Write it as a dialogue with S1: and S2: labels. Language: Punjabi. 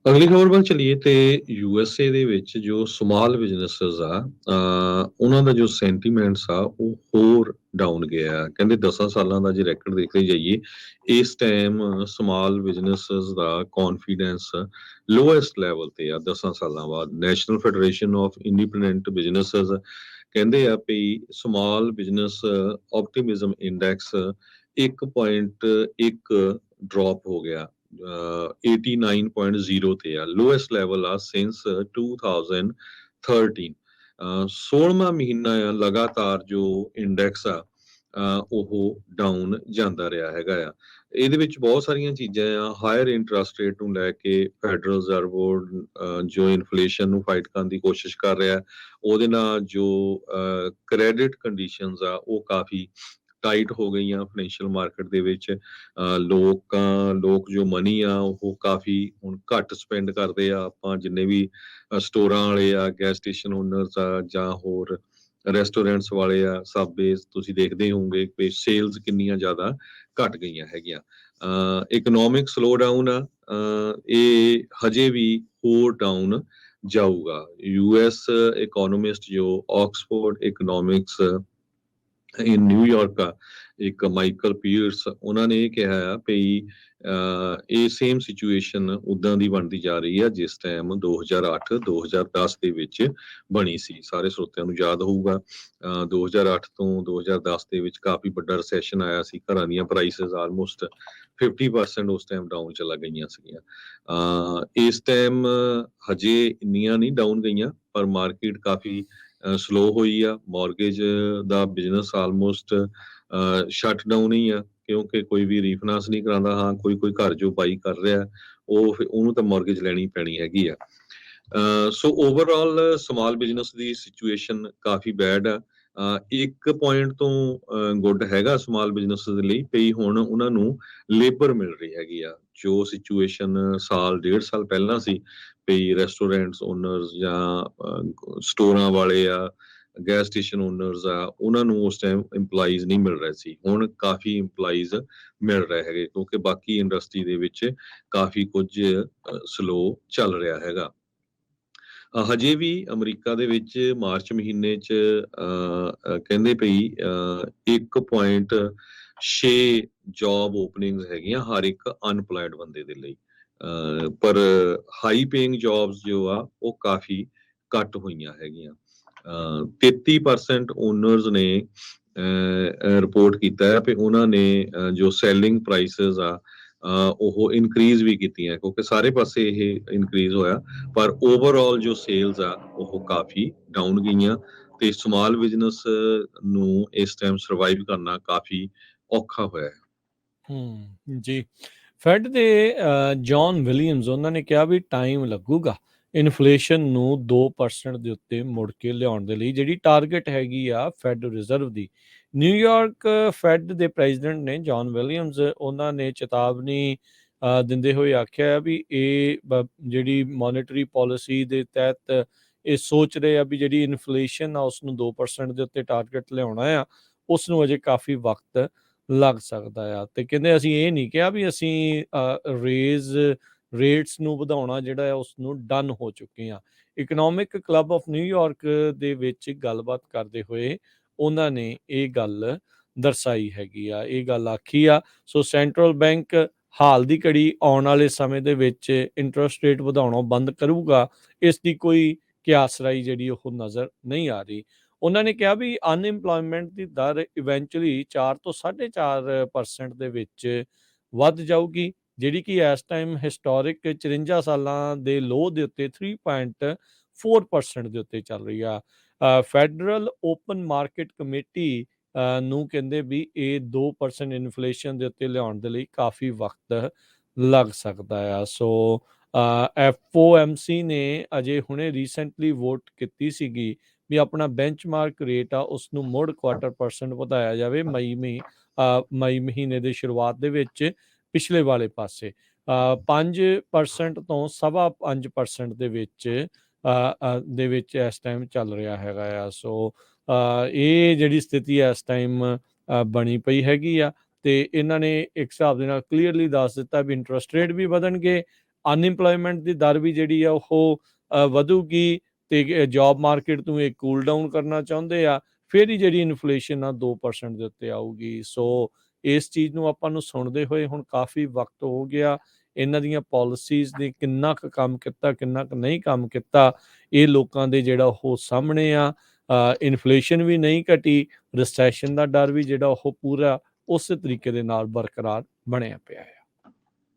S1: ਅਗਲੀ ਖਬਰ ਵੱਲ ਚੱਲੀਏ ਤੇ ਯੂਐਸਏ ਦੇ ਵਿੱਚ ਜੋ ਸਮਾਲ ਬਿਜ਼ਨੈਸਸ ਆ ਉਹਨਾਂ ਦਾ ਜੋ ਸੈਂਟੀਮੈਂਟਸ ਆ ਉਹ ਹੋਰ ਡਾਊਨ ਗਿਆ। ਕਹਿੰਦੇ 10 ਸਾਲਾਂ ਦਾ ਜੇ ਰੈਕਡ ਦੇਖਦੇ ਜਾਈਏ, ਇਸ ਟਾਈਮ ਸਮਾਲ ਬਿਜ਼ਨੈਸਸ ਦਾ ਕੌਨਫੀਡੈਂਸ ਲੋਐਸਟ ਲੈਵਲ ਤੇ ਆ 10 ਸਾਲਾਂ ਬਾਅਦ। National federation of independent businesses ਕਹਿੰਦੇ ਆ ਵੀ ਸਮਾਲ ਬਿਜ਼ਨਸ ਆਪਟੀਮਿਜ਼ਮ ਇੰਡੈਕਸ 1.1 ਡ੍ਰੌਪ ਹੋ ਗਿਆ, 89.0 ਤੇ ਆ, ਲੋਐਸਟ ਲੈਵਲ ਆ ਸਿੰਸ 2013। 16ਵਾਂ ਮਹੀਨਾ ਆ ਲਗਾਤਾਰ ਜੋ ਇੰਡੈਕਸ ਆ ਉਹ ਡਾਊਨ ਜਾਂਦਾ ਰਿਹਾ ਹੈਗਾ ਆ। ਇਹਦੇ ਵਿੱਚ ਬਹੁਤ ਸਾਰੀਆਂ ਚੀਜ਼ਾਂ ਆ। ਹਾਇਰ ਇੰਟਰਸਟ ਰੇਟ ਨੂੰ ਲੈ ਕੇ ਫੈਡਰਲ ਰਿਜ਼ਰਵ ਬੋਰਡ ਜੋ ਇਨਫਲੇਸ਼ਨ ਨੂੰ ਫਾਈਟ ਕਰਨ ਦੀ ਕੋਸ਼ਿਸ਼ ਕਰ ਰਿਹਾ, ਉਹਦੇ ਨਾਲ ਜੋ ਕ੍ਰੈਡਿਟ ਕੰਡੀਸ਼ਨਸ ਆ ਉਹ ਕਾਫੀ ਟਾਈਟ ਹੋ ਗਈਆਂ ਫਾਈਨੈਂਸ਼ੀਅਲ ਮਾਰਕੀਟ ਦੇ ਵਿੱਚ। ਲੋਕ ਜੋ ਮਨੀ ਆ ਉਹ ਕਾਫੀ ਹੁਣ ਘੱਟ ਸਪੈਂਡ ਕਰਦੇ ਆ। ਆਪਾਂ ਜਿੰਨੇ ਵੀ ਸਟੋਰਾਂ ਵਾਲੇ ਆ, ਗੈਸ ਸਟੇਸ਼ਨ ਓਨਰਸ ਆ, ਜਾਂ ਹੋਰ ਰੈਸਟੋਰੈਂਟਸ ਵਾਲੇ ਆ, ਸਾਬੇ ਤੁਸੀਂ ਦੇਖਦੇ ਹੋਵੋਗੇ ਕਿ ਸੇਲਸ ਕਿੰਨੀਆਂ ਜ਼ਿਆਦਾ ਘਟ ਗਈਆਂ ਹੈਗੀਆਂ। ਇਕਨੋਮਿਕ ਸਲੋ ਡਾਊਨ ਆ, ਇਹ ਹਜੇ ਵੀ ਹੋਰ ਡਾਊਨ ਜਾਊਗਾ। ਯੂਐਸ ਇਕੋਨੋਮਿਸਟ ਜੋ ਆਕਸਫੋਰਡ ਇਕਨੋਮਿਕਸ ਇਨ ਨਿਊਯਾਰਕ ਆ, ਇੱਕ ਮਾਈਕਲ ਪੀਅਰਸ, ਉਹਨਾਂ ਨੇ ਇਹ ਕਿਹਾ ਆ ਵੀ ਇਹ ਸੇਮ ਸਿਚੁਏਸ਼ਨ ਉਦਾਂ ਦੀ ਬਣਦੀ ਜਾ ਰਹੀ ਆ ਜਿਸ ਟਾਈਮ 2008-2010 ਦੇ ਵਿੱਚ ਬਣੀ ਸੀ। ਸਾਰੇ ਸਰੋਤਿਆਂ ਨੂੰ ਯਾਦ ਹੋਊਗਾ 2008 ਤੋਂ 2010 ਦੇ ਵਿੱਚ ਕਾਫੀ ਵੱਡਾ ਰਿਸੈਸ਼ਨ ਆਇਆ ਸੀ। ਘਰਾਂ ਦੀਆਂ ਪ੍ਰਾਈਸਿਸ ਆਲਮੋਸਟ 50% ਉਸ ਟਾਈਮ ਡਾਊਨ ਚਲਾ ਗਈਆਂ ਸੀਗੀਆਂ। ਇਸ ਟਾਈਮ ਹਜੇ ਇੰਨੀਆਂ ਨਹੀਂ ਡਾਊਨ ਗਈਆਂ, ਪਰ ਮਾਰਕੀਟ ਕਾਫੀ ਸਲੋ ਹੋਈ ਆ। ਮਾਰਗੇਜ ਦਾ ਬਿਜ਼ਨਸ ਆਲਮੋਸਟ ਸ਼ਟ ਡਾਊਨ ਹੀ ਆ, ਕਿਉਂਕਿ ਕੋਈ ਵੀ ਰੀਫਾਈਨਾਂਸ ਨਹੀਂ ਕਰਾਉਂਦਾ। ਹਾਂ, ਕੋਈ ਘਰ ਜੋ ਬਾਈ ਕਰ ਰਿਹਾ ਉਹਨੂੰ ਤਾਂ ਮਾਰਗੇਜ ਲੈਣੀ ਪੈਣੀ ਹੈਗੀ ਆ। ਸੋ ਓਵਰਆਲ ਸਮਾਲ ਬਿਜ਼ਨਸ ਦੀ ਸਿਚੁਏਸ਼ਨ ਕਾਫੀ ਬੈਡ ਆ। ਇੱਕ ਪੁਆਇੰਟ ਤੋਂ ਗੁੱਡ ਹੈਗਾ ਸਮਾਲ ਬਿਜ਼ਨਸ ਦੇ ਲਈ ਪਈ, ਹੁਣ ਉਹਨਾਂ ਨੂੰ ਲੇਬਰ ਮਿਲ ਰਹੀ ਹੈਗੀ ਆ। ਜੋ ਸਿਚੁਏਸ਼ਨ ਸਾਲ ਡੇਢ ਸਾਲ ਪਹਿਲਾਂ ਸੀ ਵੀ ਰੈਸਟੋਰੈਂਟਸ ਓਨਰਸ ਜਾਂ ਸਟੋਰਾਂ ਵਾਲੇ ਆ, ਗੈਸ ਸਟੇਸ਼ਨ ਓਨਰਸ ਆ, ਉਹਨਾਂ ਨੂੰ ਉਸ ਟਾਈਮ ਇੰਪਲਾਈਜ਼ ਨਹੀਂ ਮਿਲ ਰਹੇ ਸੀ। ਹੁਣ ਕਾਫੀ ਇੰਪਲਾਈਜ਼ ਮਿਲ ਰਹੇ ਹੈਗੇ, ਕਿਉਂਕਿ ਬਾਕੀ ਇੰਡਸਟਰੀ ਦੇ ਵਿੱਚ ਕਾਫੀ ਕੁਝ ਸਲੋ ਚੱਲ ਰਿਹਾ ਹੈਗਾ। ਹਜੇ ਵੀ ਅਮਰੀਕਾ ਦੇ ਵਿੱਚ ਮਾਰਚ ਮਹੀਨੇ 'ਚ ਕਹਿੰਦੇ ਪਈ 1.6 ਜੌਬ ਓਪਨਿੰਗਸ ਹੈਗੀਆਂ ਹਰ ਇੱਕ ਅਨਪਲਾਇਡ ਬੰਦੇ ਦੇ ਲਈ। ਪਰ ਹਾਈ ਪੇਇੰਗ ਜੌਬਸ ਜੋ ਆ ਉਹ ਕਾਫੀ ਘੱਟ ਹੋਈਆਂ ਹੈਗੀਆਂ। 33% ਓਨਰਸ ਨੇ ਰਿਪੋਰਟ ਕੀਤਾ ਹੈ ਕਿ ਉਹਨਾਂ ਨੇ ਜੋ ਸੈਲਿੰਗ ਪ੍ਰਾਈਸਿਸ ਆ ਉਹ ਇਨਕਰੀਜ਼ ਵੀ ਕੀਤੀਆਂ, ਕਿਉਂਕਿ ਸਾਰੇ ਪਾਸੇ ਇਹ ਇਨਕਰੀਜ਼ ਹੋਇਆ, ਪਰ ਓਵਰਆਲ ਜੋ ਸੇਲਸ ਆ ਉਹ ਕਾਫੀ ਡਾਊਨ ਗਈਆਂ ਤੇ ਸਮਾਲ ਬਿਜ਼ਨਸ ਨੂੰ ਇਸ ਟਾਈਮ ਸਰਵਾਈਵ ਕਰਨਾ ਕਾਫੀ ਔਖਾ ਹੋਇਆ ਹੈ।
S2: ਜੀ। ਫੈਡ ਦੇ ਜੌਨ ਵਿਲੀਅਮਸ ਉਹਨਾਂ ਨੇ ਕਿਹਾ ਵੀ ਟਾਈਮ ਲੱਗੂਗਾ ਇਨਫਲੇਸ਼ਨ ਨੂੰ 2% ਦੇ ਉੱਤੇ ਮੁੜ ਕੇ ਲਿਆਉਣ ਦੇ ਲਈ, ਜਿਹੜੀ ਟਾਰਗੇਟ ਹੈਗੀ ਆ ਫੈਡ ਰਿਜ਼ਰਵ ਦੀ। ਨਿਊਯਾਰਕ ਫੈਡ ਦੇ ਪ੍ਰੈਜ਼ੀਡੈਂਟ ਨੇ ਜੌਨ ਵਿਲੀਅਮਸ, ਉਹਨਾਂ ਨੇ ਚੇਤਾਵਨੀ ਦਿੰਦੇ ਹੋਏ ਆਖਿਆ ਵੀ ਇਹ ਜਿਹੜੀ ਮੋਨਿਟਰੀ ਪਾਲਿਸੀ ਦੇ ਤਹਿਤ ਇਹ ਸੋਚ ਰਹੇ ਆ ਵੀ ਜਿਹੜੀ ਇਨਫਲੇਸ਼ਨ ਆ ਉਸ ਨੂੰ 2% ਦੇ ਉੱਤੇ ਟਾਰਗੇਟ ਲਿਆਉਣਾ ਆ, ਉਸ ਨੂੰ ਅਜੇ ਕਾਫੀ ਵਕਤ ਲੱਗ ਸਕਦਾ ਆ। ਤੇ ਕਹਿੰਦੇ ਅਸੀਂ ਇਹ ਨਹੀਂ ਕਿਹਾ ਵੀ ਅਸੀਂ ਰੇਟਸ ਨੂੰ ਵਧਾਉਣਾ ਜਿਹੜਾ ਆ ਉਸ ਨੂੰ ਡਨ ਹੋ ਚੁੱਕੇ ਆ। ਇਕਨੋਮਿਕ ਕਲੱਬ ਆਫ ਨਿਊਯਾਰਕ ਦੇ ਵਿੱਚ ਗੱਲਬਾਤ ਕਰਦੇ ਹੋਏ ਉਹਨਾਂ ਨੇ ਇਹ ਗੱਲ ਦਰਸਾਈ ਹੈਗੀ ਆ, ਇਹ ਗੱਲ ਆਖੀ ਆ। ਸੋ ਸੈਂਟਰਲ ਬੈਂਕ ਹਾਲ ਦੀ ਘੜੀ ਆਉਣ ਵਾਲੇ ਸਮੇਂ ਦੇ ਵਿੱਚ ਇੰਟਰਸਟ ਰੇਟ ਵਧਾਉਣੋਂ ਬੰਦ ਕਰੂਗਾ, ਇਸ ਦੀ ਕੋਈ ਕਿਆਸਰਾਈ ਜਿਹੜੀ ਉਹ ਨਜ਼ਰ ਨਹੀਂ ਆ ਰਹੀ। ਉਹਨਾਂ ਨੇ ਕਿਹਾ ਵੀ ਅਨਇੰਪਲੋਇਮੈਂਟ ਦੀ ਦਰ ਇਵੈਂਚੁਅਲੀ 4 ਤੋਂ 4.5% ਦੇ ਵਿੱਚ ਵੱਧ ਜਾਊਗੀ, ਜਿਹੜੀ ਕਿ ਇਸ ਟਾਈਮ ਹਿਸਟੋਰਿਕ 54 ਸਾਲਾਂ ਦੇ ਲੋਅ ਦੇ ਉੱਤੇ 3.4% ਦੇ ਉੱਤੇ ਚੱਲ ਰਹੀ ਆ। ਫੈਡਰਲ ਓਪਨ ਮਾਰਕੀਟ ਕਮੇਟੀ ਨੂੰ ਕਹਿੰਦੇ ਵੀ ਇਹ 2% ਇਨਫਲੇਸ਼ਨ ਦੇ ਉੱਤੇ ਲਿਆਉਣ ਦੇ ਲਈ ਕਾਫੀ ਵਕਤ ਲੱਗ ਸਕਦਾ ਆ। ਸੋ FOMC ਨੇ ਅਜੇ ਹੁਣੇ ਰੀਸੈਂਟਲੀ ਵੋਟ ਕੀਤੀ ਸੀਗੀ ਵੀ ਆਪਣਾ ਬੈਂਚਮਾਰਕ ਰੇਟ ਆ ਉਸ ਨੂੰ ਮੁੜ 0.25% ਵਧਾਇਆ ਜਾਵੇ ਮਈ ਮਹੀਨੇ ਦੇ ਸ਼ੁਰੂਆਤ ਦੇ ਵਿੱਚ ਪਿਛਲੇ ਵਾਲੇ ਪਾਸੇ 5% ਤੋਂ 5.25% ਦੇ ਵਿੱਚ ਇਸ ਟਾਈਮ ਚੱਲ ਰਿਹਾ ਹੈਗਾ ਆ। ਸੋ ਇਹ ਜਿਹੜੀ ਸਥਿਤੀ ਇਸ ਟਾਈਮ ਬਣੀ ਪਈ ਹੈਗੀ ਆ, ਤੇ ਇਹਨਾਂ ਨੇ ਇੱਕ ਹਿਸਾਬ ਦੇ ਨਾਲ ਕਲੀਅਰਲੀ ਦੱਸ ਦਿੱਤਾ ਵੀ ਇੰਟਰਸਟ ਰੇਟ ਵੀ ਵਧਣਗੇ, ਅਨਇੰਪਲੋਇਮੈਂਟ ਦੀ ਦਰ ਵੀ ਜਿਹੜੀ ਆ ਉਹ ਵਧੂਗੀ ਤੇ ਜੌਬ ਮਾਰਕੀਟ ਨੂੰ ਇਹ ਕੂਲ ਡਾਊਨ ਕਰਨਾ ਚਾਹੁੰਦੇ ਆ, ਫਿਰ ਹੀ ਜਿਹੜੀ ਇਨਫਲੇਸ਼ਨ ਆ 2% ਦੇ ਉੱਤੇ ਆਊਗੀ। ਸੋ ਇਸ ਚੀਜ਼ ਨੂੰ ਆਪਾਂ ਨੂੰ ਸੁਣਦੇ ਹੋਏ ਹੁਣ ਕਾਫੀ ਵਕਤ ਹੋ ਗਿਆ। ਇਹਨਾਂ ਦੀਆਂ ਪਾਲਿਸੀਜ਼ ਨੇ ਕਿੰਨਾ ਕੁ ਕੰਮ ਕੀਤਾ, ਕਿੰਨਾ ਕੁ ਨਹੀਂ ਕੰਮ ਕੀਤਾ, ਇਹ ਲੋਕਾਂ ਦੇ ਜਿਹੜਾ ਉਹ ਸਾਹਮਣੇ ਆ। ਇਨਫਲੇਸ਼ਨ ਵੀ ਨਹੀਂ ਘਟੀ, ਰਿਸੈਸ਼ਨ ਦਾ ਡਰ ਵੀ ਜਿਹੜਾ ਉਹ ਪੂਰਾ ਉਸੇ ਤਰੀਕੇ ਦੇ ਨਾਲ ਬਰਕਰਾਰ ਬਣਿਆ ਪਿਆ ਹੈ।